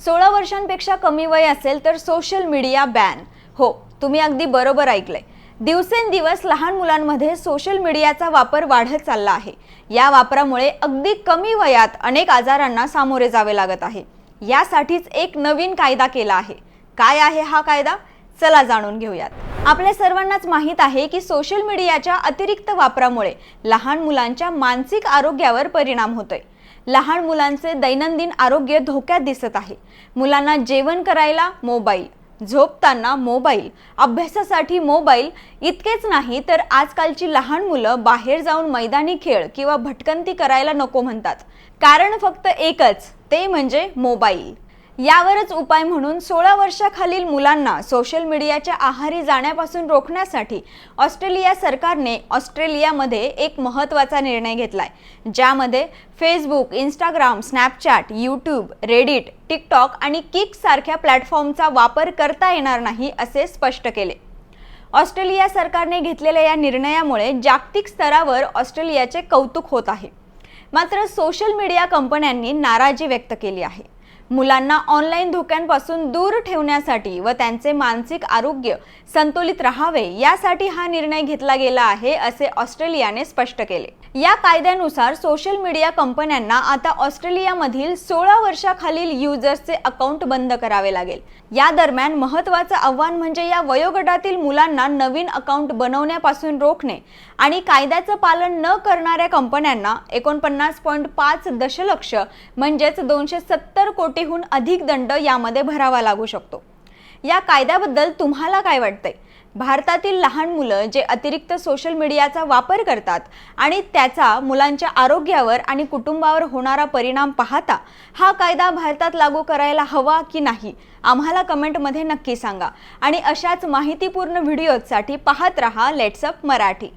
16 वर्षांपेक्षा कमी वय असेल तर सोशल मीडिया बॅन। हो, तुम्ही अगदी बरोबर ऐकलंय। दिवसेंदिवस लहान मुलांमध्ये सोशल मीडियाचा वापर वाढत चालला आहे। या वापरामुळे अगदी कमी वयात अनेक आजारांना सामोरे जावे लागत आहे। यासाठीच एक नवीन कायदा केला आहे। काय आहे हा कायदा? चला जाणून घेऊयात। आपल्या सर्वांनाच माहित आहे की सोशल मीडियाच्या अतिरिक्त वापरामुळे लहान मुलांच्या मानसिक आरोग्यावर परिणाम होतोय। लहान मुलांचे दैनंदिन आरोग्य धोक्यात दिसत आहे। मुलांना जेवण करायला मोबाईल, झोपताना मोबाईल, अभ्यासासाठी मोबाईल इतकेच नाही तर आजकालची लहान मुलं बाहेर जाऊन मैदानी खेळ किंवा भटकंती करायला नको म्हणतात। कारण फक्त एकच, ते म्हणजे मोबाईल। यावरच उपाय म्हणून 16 वर्षाखालील मुलांना सोशल मीडियाच्या आहारी जाण्यापासून रोखण्यासाठी ऑस्ट्रेलिया सरकारने ऑस्ट्रेलियामध्ये एक महत्त्वाचा निर्णय घेतलाय, ज्यामध्ये Facebook, Instagram, Snapchat, YouTube, Reddit, TikTok आणि किक सारख्या प्लॅटफॉर्मचा वापर करता येणार नाही असे स्पष्ट केले। ऑस्ट्रेलिया सरकारने घेतलेल्या या निर्णयामुळे जागतिक स्तरावर ऑस्ट्रेलियाचे कौतुक होत आहे। मात्र सोशल मीडिया कंपन्यांनी नाराजी व्यक्त केली आहे। मुलांना ऑनलाईन धोक्यांपासून दूर ठेवण्यासाठी व त्यांचे मानसिक आरोग्य संतुलित राहावे यासाठी हा निर्णय घेतला गेला आहे असे ऑस्ट्रेलियाने स्पष्ट केले। या कायद्यानुसार सोशल मीडिया कंपन्यांना आता ऑस्ट्रेलियामधील 16 वर्षाखालील युजर्सचे अकाउंट बंद करावे लागेल। या दरम्यान महत्त्वाचं आव्हान म्हणजे या वयोगटातील मुलांना नवीन अकाउंट बनवण्यापासून रोखणे आणि कायद्याचं पालन न करणाऱ्या कंपन्यांना 49.5 दशलक्ष म्हणजेच 270 कोटीहून अधिक दंड यामध्ये भरावा लागू शकतो। या कायद्याबद्दल तुम्हाला काय वाटतंय? भारतातील लहान मुलं जे अतिरिक्त सोशल मीडियाचा वापर करतात आणि त्याचा मुलांच्या आरोग्यावर आणि कुटुंबावर होणारा परिणाम पाहता हा कायदा भारतात लागू करायला हवा की नाही आम्हाला कमेंटमध्ये नक्की सांगा। आणि अशाच माहितीपूर्ण व्हिडिओसाठी पाहत रहा लेट्स अप मराठी।